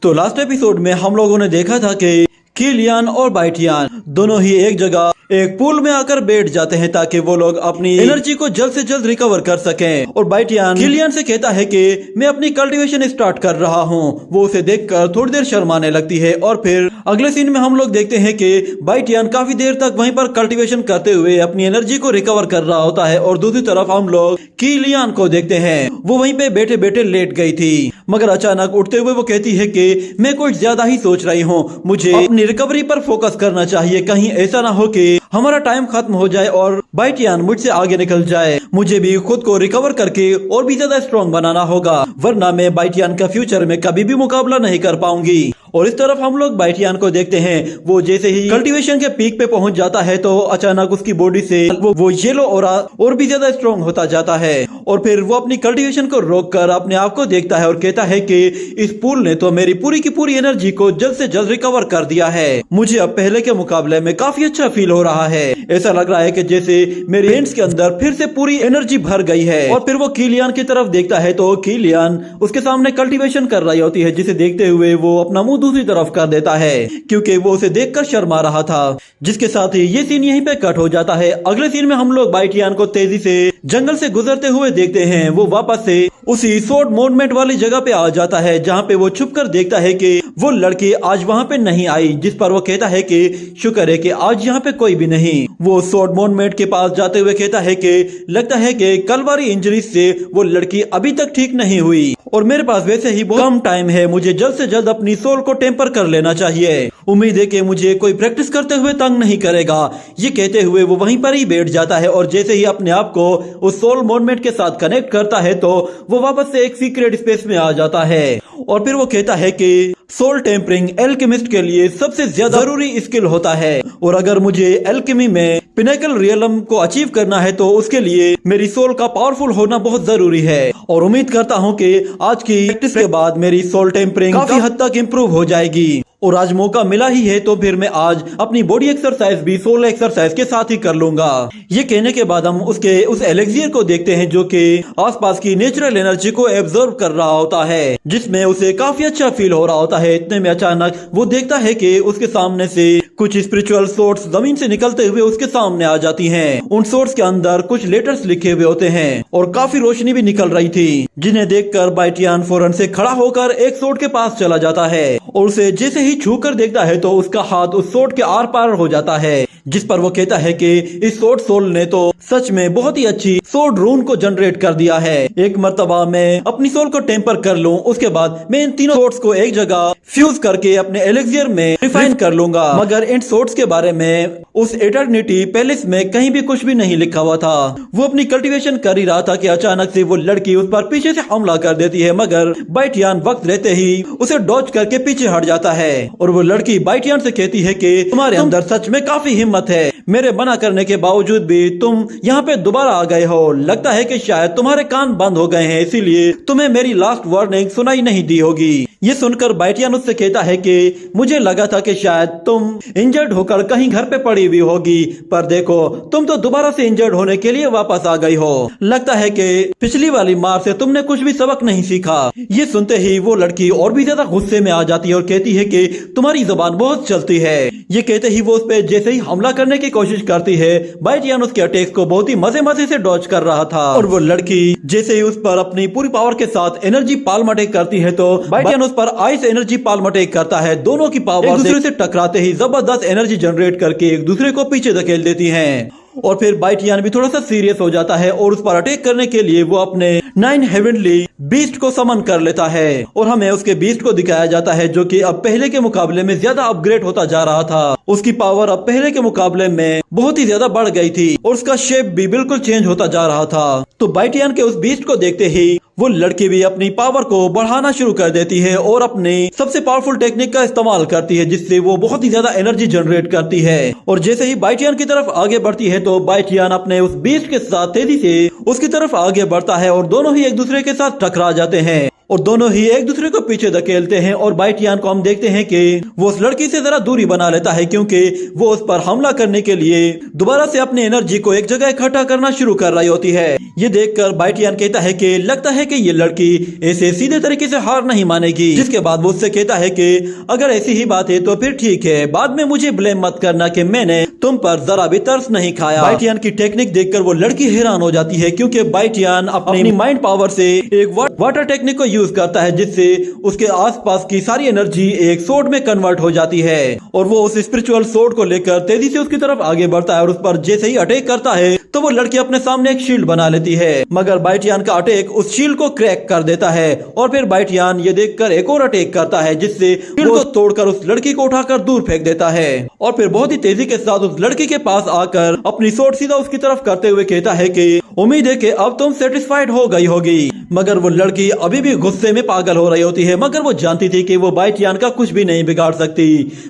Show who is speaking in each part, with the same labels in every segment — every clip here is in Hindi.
Speaker 1: तो लास्ट एपिसोड में हम लोगों ने देखा था कि किलियन और बाइटियन दोनों ही एक जगह एक पूल में आकर बैठ जाते हैं ताकि वो लोग अपनी एनर्जी को जल्द से जल्द रिकवर कर सकें। और बाइटियन किलियन से कहता है कि मैं अपनी कल्टीवेशन स्टार्ट कर रहा हूँ। वो उसे देखकर थोड़ी देर शर्माने लगती है और फिर अगले सीन में हम लोग देखते हैं कि बाइटियन काफी देर तक वहीं पर कल्टीवेशन करते हुए अपनी एनर्जी को रिकवर कर रहा होता है। और दूसरी तरफ हम लोग किलियन को देखते हैं, वो वहीं पे बैठे बैठे लेट गई थी, मगर अचानक उठते हुए वो कहती है कि मैं कुछ ज्यादा ही सोच रही हूँ, मुझे अपनी रिकवरी पर फोकस करना चाहिए। कहीं ऐसा ना हो कि हमारा टाइम खत्म हो जाए और बाइटियन मुझसे आगे निकल जाए। मुझे भी खुद को रिकवर करके और भी ज्यादा स्ट्रॉन्ग बनाना होगा, वरना मैं बाइटियन का फ्यूचर में कभी भी मुकाबला नहीं कर पाऊंगी। और इस तरफ हम लोग बाइटियन को देखते हैं, वो जैसे ही कल्टीवेशन के पीक पे पहुंच जाता है तो अचानक उसकी बॉडी से वो येलो ऑरा और भी ज्यादा स्ट्रॉन्ग होता जाता है। और फिर वो अपनी कल्टीवेशन को रोककर अपने आप को देखता है और कहता है कि इस पूल ने तो मेरी पूरी की पूरी एनर्जी को जल्द से जल्द रिकवर कर दिया है। मुझे अब पहले के मुकाबले में काफी अच्छा फील हो रहा है। ऐसा लग रहा है कि जैसे मेरे हैंड्स के अंदर फिर से पूरी एनर्जी भर गई है। और फिर वो किलियन की तरफ देखता है तो किलियन उसके सामने कल्टीवेशन कर रही होती है, जिसे देखते हुए वो अपना मुंह दूसरी तरफ कर देता है क्योंकि वो उसे देखकर शर्मा रहा था। जिसके साथ ही ये सीन यहीं पे कट हो जाता है। अगले सीन में हम लोग बाइटियन को तेजी से जंगल से गुजरते हुए देखते हैं। वो वापस से उसी शॉर्ट मूवमेंट वाली जगह पे आ जाता है जहाँ पे वो छुपकर देखता है कि वो लड़की आज वहाँ पे नहीं आई, जिस पर वो कहता है कि शुक्र है कि आज यहाँ पे कोई भी नहीं। वो शॉर्ट मूवमेंट के पास जाते हुए कहता है कि लगता है कि कल वाली इंजरी से वो लड़की अभी तक ठीक नहीं हुई और मेरे पास वैसे ही बहुत कम टाइम है, मुझे जल्द से जल्द अपनी सोल को टेम्पर कर लेना चाहिए। उम्मीद है कि मुझे कोई प्रैक्टिस करते हुए तंग नहीं करेगा। ये कहते हुए वो वहीं पर ही बैठ जाता है और जैसे ही अपने आप को उस सोल मूवमेंट के साथ कनेक्ट करता है तो वो वापस से एक सीक्रेट स्पेस में आ जाता है। और फिर वो कहता है कि सोल टेम्परिंग एल्केमिस्ट के लिए सबसे ज्यादा जरूरी स्किल होता है और अगर मुझे एल्केमी में पिनेकल रियलम को अचीव करना है तो उसके लिए मेरी सोल का पावरफुल होना बहुत जरूरी है। और उम्मीद करता हूँ कि आज की प्रैक्टिस के बाद मेरी सोल टेम्परिंग काफी हद तक इम्प्रूव हो जाएगी। और आज मौका मिला ही है तो फिर मैं आज अपनी बॉडी एक्सरसाइज भी सोल एक्सरसाइज के साथ ही कर लूंगा। ये कहने के बाद हम उसके उस एलेक्सियर को देखते हैं जो कि आसपास की नेचुरल एनर्जी को एब्जॉर्ब कर रहा होता है, जिसमें उसे काफी अच्छा फील हो रहा होता है। इतने में अचानक वो देखता है कि उसके सामने से कुछ स्पिरिचुअल सोर्स जमीन से निकलते हुए उसके सामने आ जाती हैं। उन सोर्स के अंदर कुछ लेटर्स लिखे हुए होते हैं और काफी रोशनी भी निकल रही थी, जिन्हें देखकर बाइटियन फौरन से खड़ा होकर एक सोर्ड के पास चला जाता है और उसे जैसे ही छूकर देखता है तो उसका हाथ उस सोर्ड के आर पार हो जाता है, जिस पर वो कहता है कि इस सोर्ड सोल ने तो सच में बहुत ही अच्छी सोर्ड रून को जनरेट कर दिया है। एक मर्तबा मैं अपनी सोल को टेम्पर कर लूं, उसके बाद मैं इन तीनों सोर्ड्स को एक जगह फ्यूज करके अपने एलेक्सियर में रिफाइन कर लूंगा। मगर इन सोर्ड्स के बारे में उस एटर्निटी पैलेस में कहीं भी कुछ भी नहीं लिखा हुआ था। वो अपनी कल्टीवेशन कर ही रहा था कि अचानक से वो लड़की उस पर पीछे से हमला कर देती है, मगर बाइटियन वक्त रहते ही उसे डॉज करके पीछे हट जाता है। और वो लड़की बाइटियन से कहती है कि तुम्हारे अंदर सच में काफी हिम्मत है, मेरे मना करने के बावजूद भी तुम यहाँ पे दोबारा आ गए हो। लगता है कि शायद तुम्हारे कान बंद हो गए हैं, इसीलिए तुम्हें मेरी लास्ट वार्निंग सुनाई नहीं दी होगी। ये सुनकर बाइटियन उससे कहता है कि मुझे लगा था कि शायद तुम इंजर्ड होकर कहीं घर पे पड़ी हुई होगी, पर देखो तुम तो दोबारा से इंजर्ड होने के लिए वापस आ गई हो। लगता है कि पिछली वाली मार से तुमने कुछ भी सबक नहीं सीखा। ये सुनते ही वो लड़की और भी ज्यादा गुस्से में आ जाती है और कहती है कि तुम्हारी जुबान बहुत चलती है। ये कहते ही वो उस पे जैसे ही हमला करने की कोशिश करती है, बाइटियन उसके अटैक को बहुत ही मजे से डॉज कर रहा था। और वो लड़की जैसे ही उस पर अपनी पूरी पावर के साथ एनर्जी पाल्म अटैक करती है तो बाइटियन उस पर आइस एनर्जी पाल्म अटैक करता है। दोनों की पावर एक दूसरे से टकराते ही जबरदस्त एनर्जी जनरेट करके एक दूसरे को पीछे धकेल देती हैं। और फिर बाइटियन भी थोड़ा सा सीरियस हो जाता है और उस पर अटैक करने के लिए वो अपने 9 हेवनली बीस्ट को समन कर लेता है। और हमें उसके बीस्ट को दिखाया जाता है जो कि अब पहले के मुकाबले में ज्यादा अपग्रेड होता जा रहा था। उसकी पावर अब पहले के मुकाबले में बहुत ही ज्यादा बढ़ गई थी और उसका शेप भी बिल्कुल चेंज होता जा रहा था। तो बाइटियन के उस बीस्ट को देखते ही वो लड़की भी अपनी पावर को बढ़ाना शुरू कर देती है और अपनी सबसे पावरफुल टेक्निक का इस्तेमाल करती है, जिससे वो बहुत ही ज्यादा एनर्जी जनरेट करती है। और जैसे ही बाइटियन की तरफ आगे बढ़ती है तो बाइटियन अपने उस बीस्ट के साथ तेजी से उसकी तरफ आगे बढ़ता है और दोनों ही एक दूसरे के साथ टकरा जाते हैं। और दोनों ही एक दूसरे को पीछे धकेलते हैं और बाइटियान को हम देखते हैं कि वो उस लड़की से जरा दूरी बना लेता है क्योंकि वो उस पर हमला करने के लिए दोबारा से अपनी एनर्जी को एक जगह इकट्ठा करना शुरू कर रही होती है। ये देखकर बाइटियान कहता है कि लगता है कि ये लड़की ऐसे सीधे तरीके से हार नहीं मानेगी, जिसके बाद वो उससे कहता है कि अगर ऐसी ही बात है तो फिर ठीक है, बाद में मुझे ब्लेम मत करना कि मैंने तुम पर जरा भी तरस नहीं खाया। बाइटियान की टेक्निक देखकर वो लड़की हैरान हो जाती है क्योंकि बाइटियान अपनी माइंड पावर से एक वाटर टेक्निक को यूज करता है जिससे उसके आसपास की सारी एनर्जी एक सोर्ड में कन्वर्ट हो जाती है और वो उस स्पिरिचुअल सोर्ड को लेकर तेजी से उसकी तरफ आगे बढ़ता है और उस पर जैसे ही अटैक करता है तो वो लड़की अपने सामने एक शील्ड बना लेती है, मगर बाइटियान का अटैक उस शील्ड को क्रैक कर देता है और फिर बाइटियान ये देखकर एक और अटैक करता है जिससे शील्ड को तोड़कर उस लड़की को उठाकर दूर फेंक देता है और फिर बहुत ही तेजी के साथ उस लड़की के पास आकर अपनी सोर्ड सीधा उसकी तरफ करते हुए कहता है कि उम्मीद है कि अब तुम सेटिस्फाइड हो गई होगी। मगर वो लड़की अभी भी गुस्से में पागल हो रही होती है, मगर वो जानती थी कि वो बाइटियान का कुछ भी नहीं बिगाड़ सकती।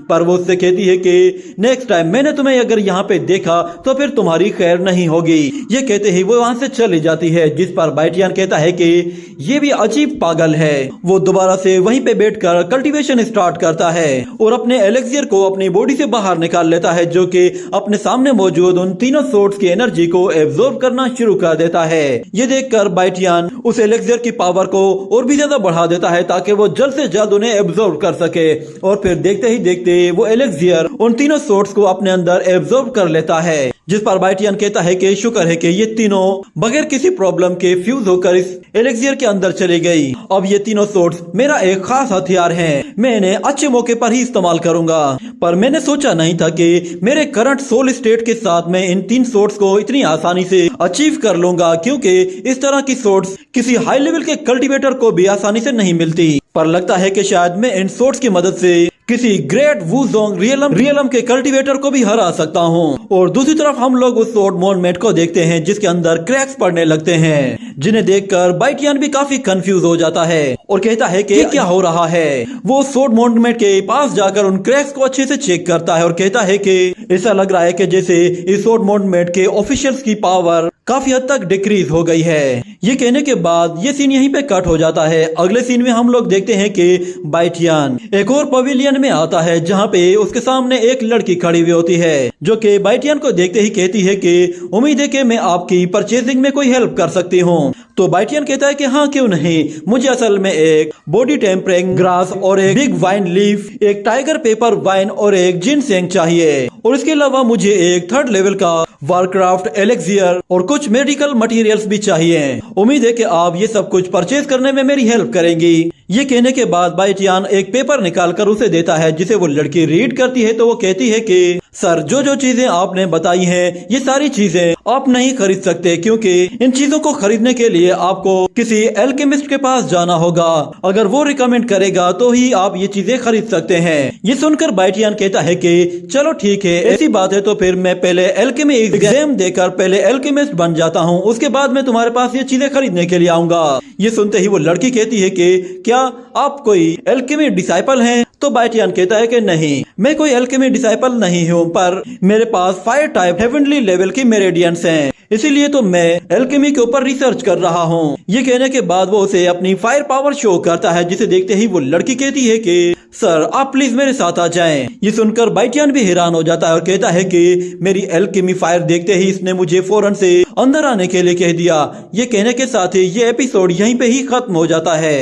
Speaker 1: पर वो उससे कहती है कि नेक्स्ट टाइम मैंने तुम्हें अगर यहाँ पे देखा तो फिर तुम्हारी खैर नहीं होगी। ये कहते ही वो वहाँ से चली जाती है, जिस पर बाइटियान कहता है कि ये भी अजीब पागल है। वो दोबारा से वहीं पे बैठकर कल्टीवेशन स्टार्ट करता है और अपने एलेक्सियर को अपनी बॉडी से बाहर निकाल लेता है, जो कि अपने सामने मौजूद उन तीनों सोर्स की एनर्जी को एब्जॉर्ब करना शुरू कर देता है। ये देखकर बाइटियान उस एलेक्सियर की पावर को और भी ज्यादा बढ़ा देता है ताकि वो जल्द से जल्द उन्हें एब्जॉर्ब कर सके और फिर देखते ही देखते वो एलेक्सियर उन तीनों सोर्स को अपने अंदर एब्जॉर्ब कर लेता है, जिस पर बाइटियन कहता है कि शुक्र है कि ये तीनों बगैर किसी प्रॉब्लम के फ्यूज होकर इस एलेक्सियर के अंदर चली गई। अब ये तीनों सोर्स मेरा एक खास हथियार है, मैं इन्हें अच्छे मौके पर ही इस्तेमाल करूंगा। पर मैंने सोचा नहीं था कि मेरे करंट सोल स्टेट के साथ मैं इन तीन सोर्स को इतनी आसानी से अचीव कर लूंगा, क्योंकि इस तरह की सोर्स किसी हाई लेवल के कल्टीवेटर को भी आसानी से नहीं मिलती। पर लगता है कि शायद मैं इन सोर्स की मदद से किसी ग्रेट वुजोंग रियलम के कल्टीवेटर को भी हरा सकता हूँ। और दूसरी तरफ हम लोग उस सोर्ड मोनमेट को देखते हैं जिसके अंदर क्रैक्स पड़ने लगते हैं, जिन्हें देखकर बाइटियन भी काफी कंफ्यूज हो जाता है और कहता है कि क्या हो रहा है। वो सोर्ड मोनमेट के पास जाकर उन क्रैक्स को अच्छे से चेक करता है और कहता है कि ऐसा लग रहा है कि जैसे इस सोर्ड मोनमेट के ऑफिशियल्स की पावर काफी हद तक डिक्रीज हो गई है। ये कहने के बाद ये सीन यहीं पे कट हो जाता है। अगले सीन में हम लोग देखते हैं कि बाइटियन एक और पवेलियन में आता है जहाँ पे उसके सामने एक लड़की खड़ी हुई होती है, जो कि बाइटियन को देखते ही कहती है कि उम्मीद है कि मैं आपकी परचेजिंग में कोई हेल्प कर सकती हूँ। तो बाइटियन कहता है कि हाँ क्यों नहीं, मुझे असल में एक बॉडी टेम्परिंग ग्रास और एक बिग वाइन लीफ, एक टाइगर पेपर वाइन और एक जिनसेंग चाहिए, और इसके अलावा मुझे एक 3rd लेवल का वारक्राफ्ट एलेक्सियर और कुछ मेडिकल मटेरियल्स भी चाहिए। उम्मीद है कि आप ये सब कुछ परचेज करने में मेरी हेल्प करेंगी। ये कहने के बाद बाइटियन एक पेपर निकालकर उसे देता है, जिसे वो लड़की रीड करती है तो वो कहती है कि सर जो चीजें आपने बताई हैं ये सारी चीजें आप नहीं खरीद सकते, क्योंकि इन चीजों को खरीदने के लिए आपको किसी एल्केमिस्ट के पास जाना होगा। अगर वो रिकमेंड करेगा तो ही आप ये चीजें खरीद सकते हैं। ये सुनकर बाइटियन कहता है कि चलो ठीक है, ऐसी बात है तो फिर मैं पहले एल्केमी एग्जाम देकर पहले एल्केमिस्ट बन जाता हूँ, उसके बाद मैं तुम्हारे पास ये चीजें खरीदने के लिए आऊंगा। ये सुनते ही वो लड़की कहती है कि क्या आप कोई एल्केमी डिसाइपल हैं? तो बाइटियन कहता है कि नहीं, मैं कोई एल्केमी डिसाइपल नहीं हूँ, पर मेरे पास 5 टाइप हेवनली लेवल की मेरेडियंस हैं, इसीलिए तो मैं एल्केमी के ऊपर रिसर्च कर रहा हूँ। ये कहने के बाद वो उसे अपनी फायर पावर शो करता है, जिसे देखते ही वो लड़की कहती है कि सर आप प्लीज मेरे साथ आ जाएं। ये सुनकर बाइटियन भी हैरान हो जाता है और कहता है कि मेरी एल्केमी फायर देखते ही इसने मुझे फौरन से अंदर आने के लिए कह दिया। ये कहने के साथ ही ये एपिसोड यहीं पे ही खत्म हो जाता है।